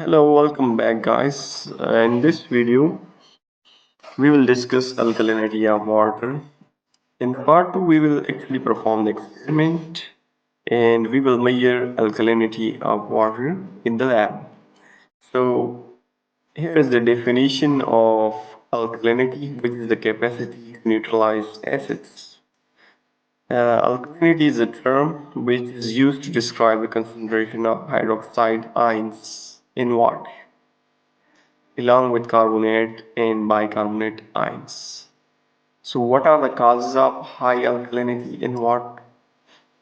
Hello, welcome back, guys. In this video, we will discuss alkalinity of water. In part 2, we will actually perform the experiment and we will measure alkalinity of water in the lab. So, here is the definition of alkalinity, which is the capacity to neutralize acids. Alkalinity is a term which is used to describe the concentration of hydroxide ions in water, along with carbonate and bicarbonate ions. So, what are the causes of high alkalinity in water?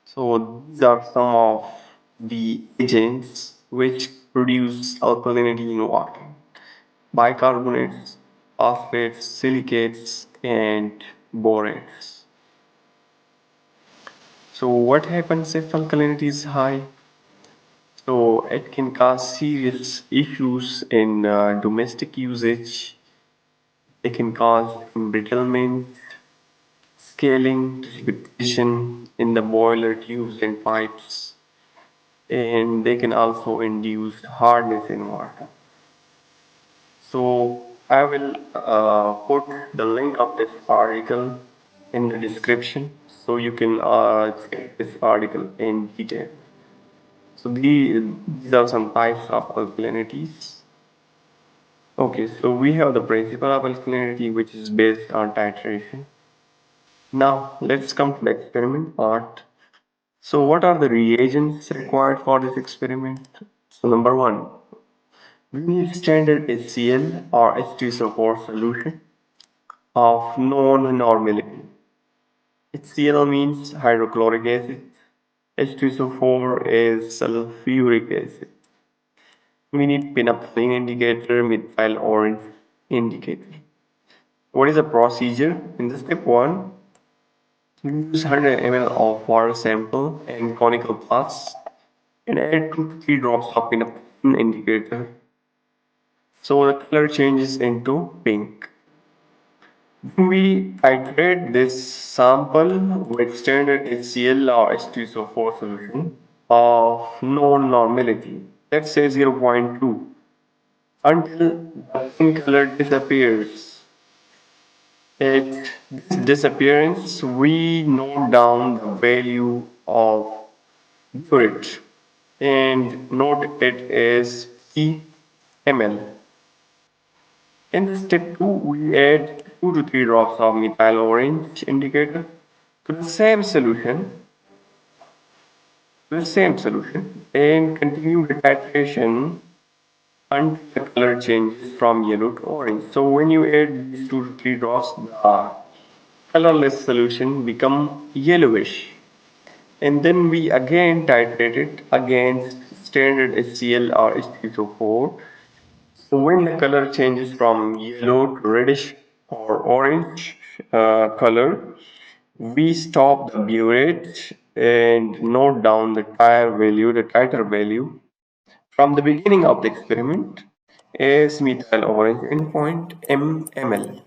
So, these are some of the agents which produce alkalinity in water: bicarbonates, phosphates, silicates, and borates. So, what happens if alkalinity is high? So, it can cause serious issues in domestic usage. It can cause embrittlement, scaling, precipitation in the boiler tubes and pipes, and they can also induce hardness in water. So I will put the link of this article in the description so you can check this article in detail. So these are some types of alkalinities. Okay, so we have the principle of alkalinity, which is based on titration. Now let's come to the experiment part. So what are the reagents required for this experiment? So number one, we need standard HCl or H2SO4 solution of known normality. HCl means hydrochloric acid. H2SO4 is sulfuric acid. We need pinapalene indicator, methyl orange indicator. What is the procedure? In the step 1, use 100 ml of water sample and conical flask and add 2 to 3 drops of pinapalene indicator so the color changes into pink. Then we titrate this sample with standard HCl or H2SO4 solution of known normality, let's say 0.2, until the pink color disappears. At this disappearance, we note down the value of burette and note it as PML. In step 2, we add 2 to 3 drops of methyl orange indicator to the same solution and continue the titration until the color changes from yellow to orange. So when you add these 2 to 3 drops, the colorless solution become yellowish. And then we again titrate it against standard HCl or H2SO4. So when the color changes from yellow to reddish or orange color, we stop the burette and note down the titer value from the beginning of the experiment as methyl orange endpoint mml.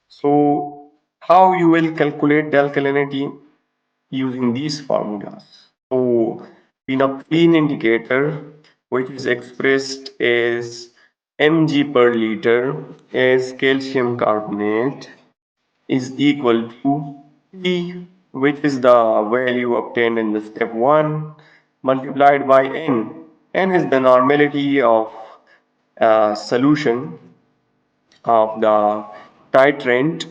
So how you will calculate the alkalinity using these formulas. So pinapalene indicator, which is expressed as mg per liter as calcium carbonate, is equal to P, which is the value obtained in the step 1, multiplied by N. N is the normality of solution of the titrant,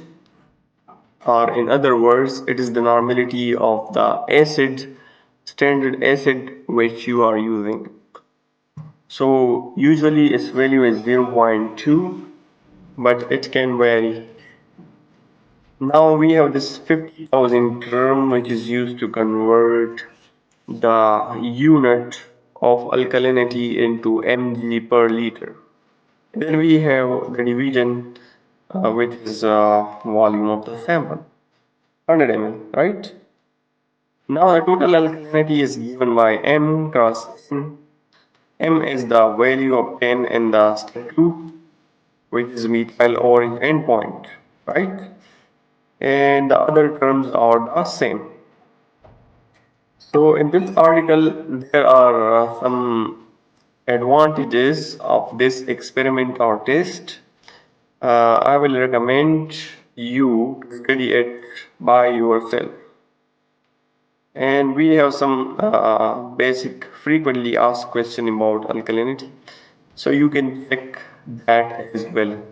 or in other words, it is the normality of the acid, standard acid which you are using. So usually its value is 0.2, but it can vary. Now we have this 50,000 term which is used to convert the unit of alkalinity into mg per liter. Then we have the division which is volume of the sample, 100 ml, right? Now the total alkalinity is given by m cross n. M is the value obtained in the step 2, which is methyl orange endpoint, right? And the other terms are the same. So in this article, there are some advantages of this experiment or test, I will recommend you to study it by yourself. And we have some basic frequently asked question about alkalinity. So you can check that as well.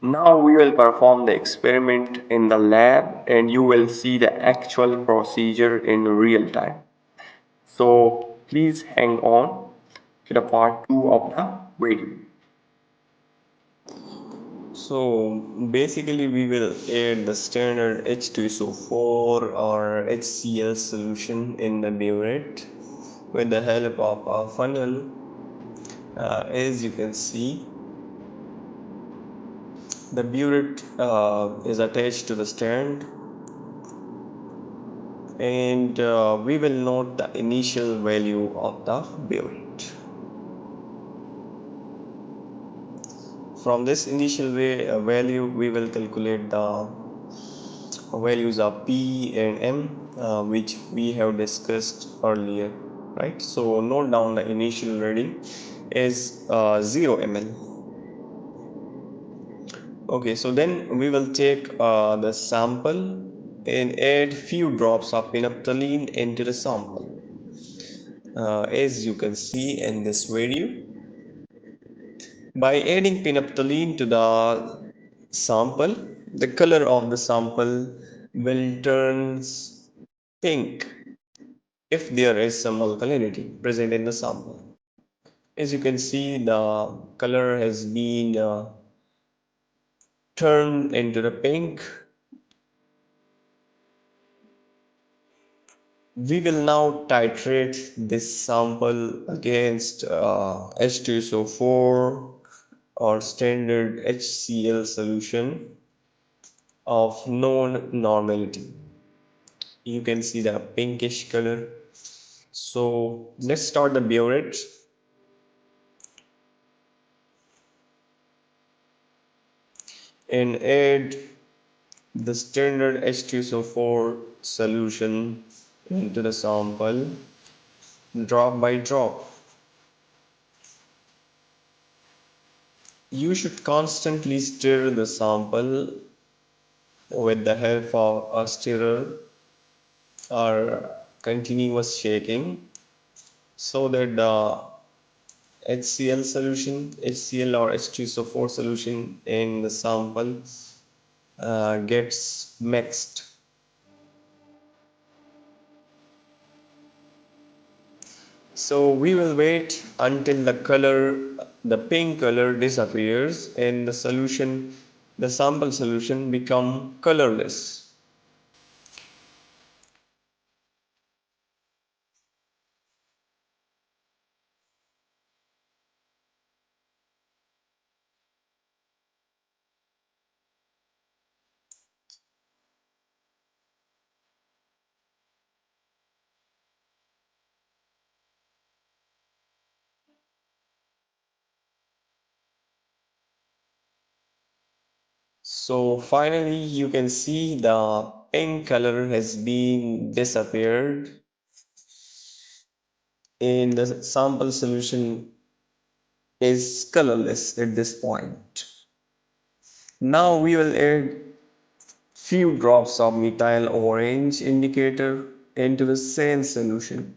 Now we will perform the experiment in the lab and you will see the actual procedure in real time. So please hang on to the part 2 of the video. So basically we will add the standard H2SO4 or HCl solution in the burette with the help of a funnel. As you can see, the burette is attached to the stand, and we will note the initial value of the burette. From this initial value, we will calculate the values of P and M, which we have discussed earlier, right? So note down the initial reading is 0 ml. Okay, so then we will take the sample and add few drops of phenolphthalein into the sample. As you can see in this video, by adding phenolphthalein to the sample, the color of the sample will turn pink if there is some alkalinity present in the sample. As you can see, the color has been turned into the pink. We will now titrate this sample against H2SO4 or standard HCl solution of known normality. You can see the pinkish color. So let's start the burette. And add the standard H2SO4 solution into the sample drop by drop. You should constantly stir the sample with the help of a stirrer or continuous shaking so that the HCl solution, HCl or H2SO4 solution in the sample gets mixed. So we will wait until the pink color disappears and the solution, the sample solution become colorless. So finally you can see the pink color has been disappeared and the sample solution is colorless at this point. Now we will add few drops of methyl orange indicator into the same solution.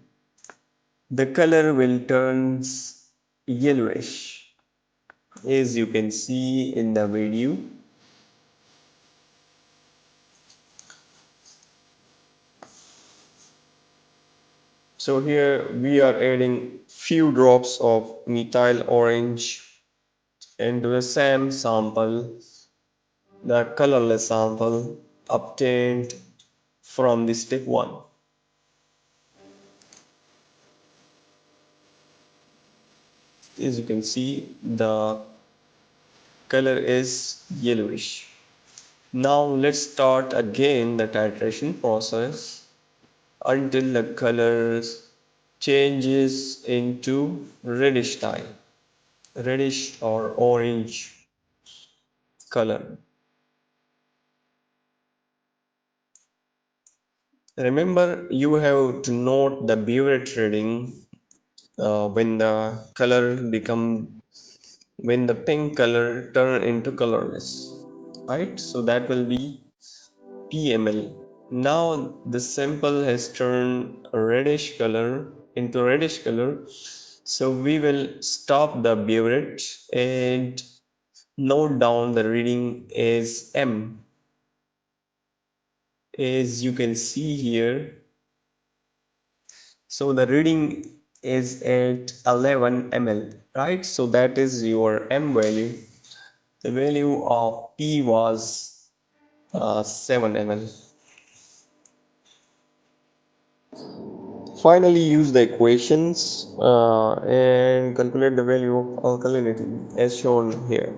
The color will turn yellowish as you can see in the video. So here we are adding few drops of methyl orange into the same sample, the colorless sample obtained from the step 1. As you can see, the color is yellowish. Now let's start again the titration process until the color changes into reddish dye, reddish or orange color. Remember, you have to note the burette reading when the color become when the pink color turn into colorless, right? So that will be PML. Now the sample has turned a reddish color into reddish color. So we will stop the burette and note down the reading as M. As you can see here, so the reading is at 11 ml, right? So that is your M value. The value of P was 7 ml. Finally, use the equations and calculate the value of alkalinity as shown here.